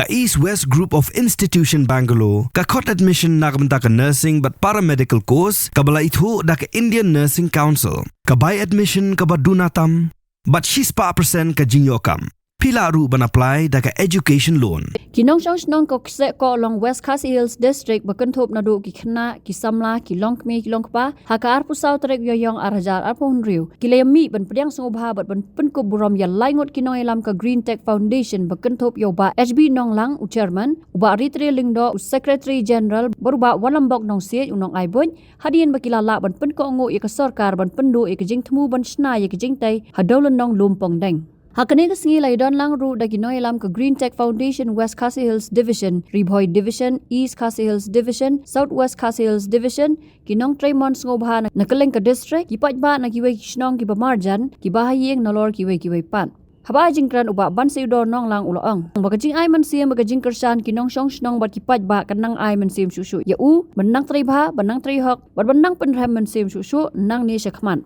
ka East West Group of Institution Bangalore, ka court admission nak benta ka nursing but paramedical course, ka bala itu da ka Indian Nursing Council, ka buy admission ka badunatam, but she's pa percent ka jinyokam. Pila ru ban apply da ka education loan. Kinong shong snong ko kse ko long West Khasi Hills District bakan thop na do ki khna ki samla ki long kme ki long pa hakar pu sau trek yoyong arajar arpon riu kilemi ban priang sungobha bat ban pen ko burom ya laingot kinong elam ka Green Tech Foundation bakan thop yo ba HB nong lang u chairman uba ritre lingdo u secretary general baruba walambok nong siej unong aibon hadien bakilala ban pen ko ngo ya ka sarkar ban pendu ya ka jing thmu ban sna ya ka jing tai hadolon nong lumpong deng. Hakane kasingi laidon lang ru da ginoy lam ka Green Tech Foundation West Khasi Hills Division, Ribhoy Division, East Khasi Hills Division, Southwest Khasi Hills Division, kinong Traymon ngobha na kaleng ka district, kipat ba na kiway kisnong kipamarjan, kibahayeng nalor kiway pan. Haba jingkran uba ban sa udor nong lang uloong. Bagajing ay man siyem bagajing kersan kinong shong snong bat kipat ba kanang ay man siyem susu. Ya u, benang tribha, benang trihok, bat benang penrem man siyem susu, nang ni syakman.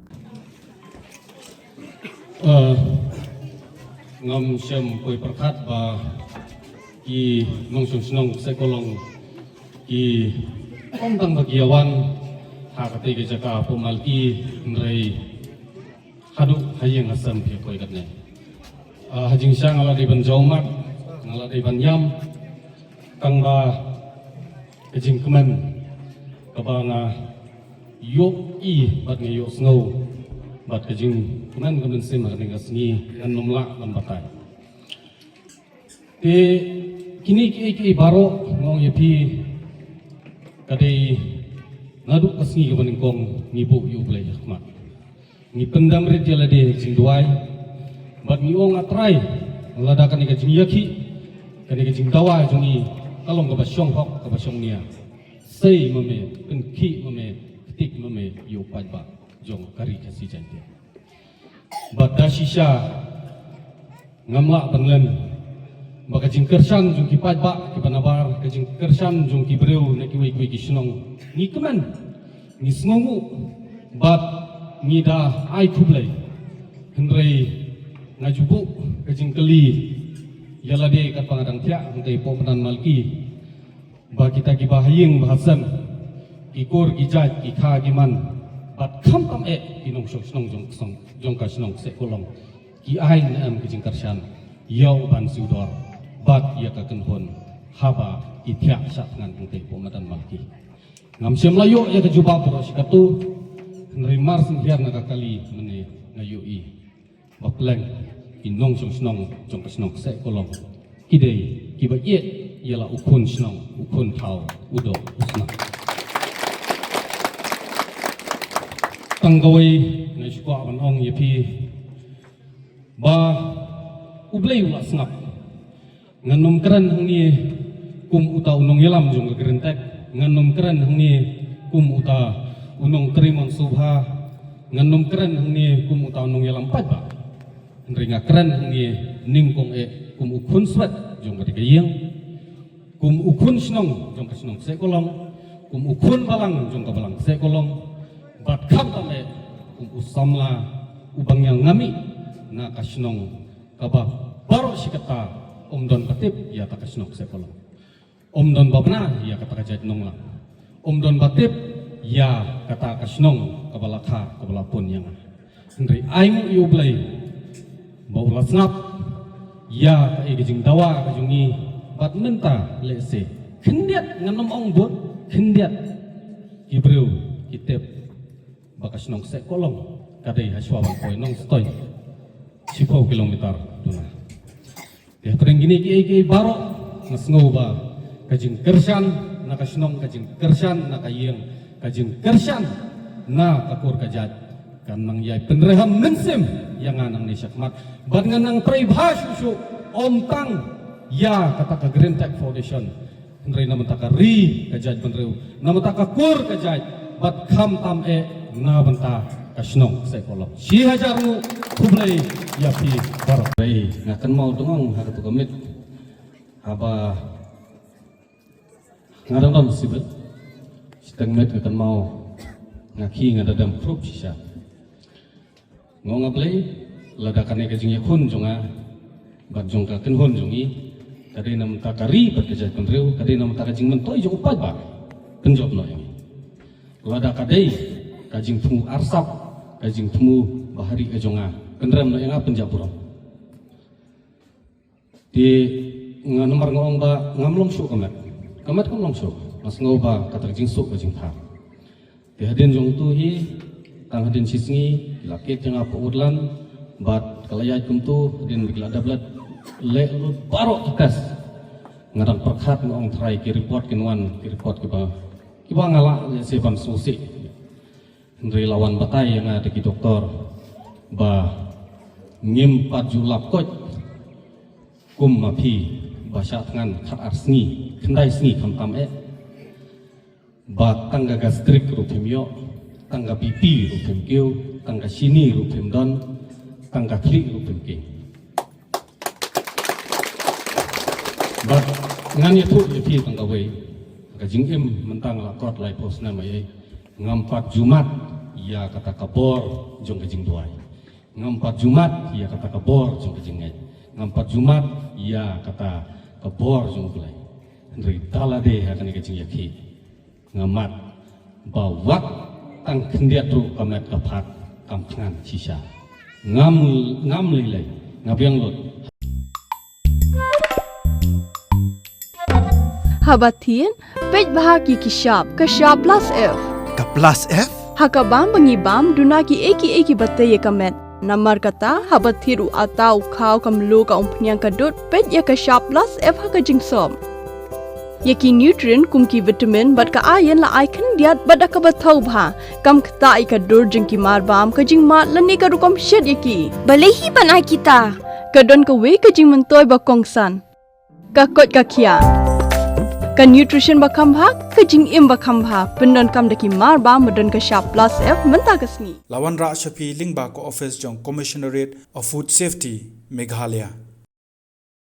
Ngam syam koi perkat ba ki nong snong sekolong ki omdang bagiawan hakate ke jaka pemalki nrei hadu hayeng asam phi koi katne hajing sang ala di ban jaumak ngala di ban yam kang ba kejing kemen kabanga yok I bat nge yok snow bat kejing kemen kemen sim dengan sengi dan nomlak dan batai. Kini ki baro ngong yepi kadai ngaduk kesengi kemen kong ngibu yu belai hikmat. Ni pendam red jala de kejing duai bat mi ong atrai ladakan ni kejing yaki kani kejing dawa jungi kalong ke basyong hok ke basyong nia. Sei meme penki meme ketik meme yu pajba jong kari kasih janji. Bada shisha ngamla banglen baka jing kersan jung ki pajba ki panabar ka jing kersan jung ki breu na ki wei ki snong ni kemen ni snongu bat ni da ai kublai henrei ngajubu ka jing keli yala de kat pangadang tia ngai po penan malki ba kita ki bahayeng bahasan ki kor ki jat ki kha ki man bat kham tam kinong snong jong ka snong se kolong ki ai nam ki jing karshan yau ban sudor bat ya ka kenhon haba ithya sat ngan te pomadan malki ngam sem layo ya ka juba pro sikatu nri mar sing hiar na ka kali mene ngayu I bapleng kinong snong jong ka snong se kolong kidei ki ba ye yala ukun snong ukun thau udo usna tanggawai na shukwa ban ong yepi ba ublei ula snap nganom kran hangni kum uta unong yelam jong grentek nganom kran hangni kum uta unong trimon subha nganom kran hangni kum uta unong yelam pajba ringa kran hangni ningkong kum ukun swat jong gadiyang kum ukun snong jong kasnong sekolong kum ukun balang jong kabalang sekolong bat kam tame usamla ubang yang ngami na kasnong kaba baro sikata omdon batip ya ta kasnong sekolong omdon babna ya kata kajat nong lang omdon batip ya kata kasnong kabalakha kabalapun yang ndri aing yu blai bau lasnap ya ka igijing dawa kajungi bat menta lese kendiat nganom ong bot kendiat ibreu kitep bakas nong sekolong kadai haswa bang koi nong stoi 10 kilometer tuna ya kering gini ki baro ngasngau ba kajing kersan na kasnong kajing kersan na kayeng kajing kersan na kakur kajat kanang yai penreham mensim yang anang ni syakmat bat nganang pribha susu omtang ya kata ka Green Tech Foundation penrei namataka ri kajat penreu namataka kur kajat bat kham tam na banta kasnong sekolong si hajarmu kublai yapi barok dai ngakan mau tungong hartu komit aba ngadam sibet siteng met ngakan mau ngaki ngadam proof sisa ngong ablai ladakan ke jing yakun jonga bat jong ka kenhon jongi kadai nam takari berkerja kontriu kadai nam takajing mentoi jo upai ba penjob no yang lada kadai kajing temu arsap kajing temu bahari kajonga kendram no yang penjaburo di nomor ngong ba ngamlong syu kamat ngamlong syu mas ngau ba kata kajing sok kajing tha di hadin jong tu hi tang hadin sisngi lakit yang apa udlan bat kalayai kumtu hadin biglada blat le lu barok tekas ngarang perkhat ngong try ki report kinwan ki report kiba ngala le seban susi ndri lawan batai yang ada ki doktor ba ngim pat julap kot kum mapi basya tangan khat arsni kendai sni kamtam ba tangga gastrik rupim yo tangga pipi rupim keu tangga sini rupim don tangga klik rupim ke ba ngan itu pi tangga wei ka jingim mentang lakot lai pos nama ye ngampat jumat ya kata kabor jong ka jing duai ngampat jumat ya kata kabor jong ka jing ngai ngampat jumat ya kata kabor jong kulai ndri talade akan ka jing yakhi ngamat bawak tang kendiat ru kamet kapat kampangan sisa ngam lilai ngabiang lot Habatin pej bahagi kishap plus F Ka plus F? hakabam bangibam dunaki eki batay kamet namar kata habathiru atau khau kamlu ka umpnyang kadut pej ya kishap plus F hakajing som Yaki nutrient kumki vitamin bat ka ayan la ai kan diat bat ka bathau bha kam khta ai ka dur jing ki mar bam ka jing mat lani ka rukom shed yaki Balehi banai kita. ka don ka we ka jing mentoy ba kongsan ka kot ka khia ka nutrition ba kham bha ka jing im ba kham bha pendon kam daki mar bam modon ka sharp plus F menta ka sni Lawan Ra Shafi Lingba ko office jong Commissionerate of Food Safety Meghalaya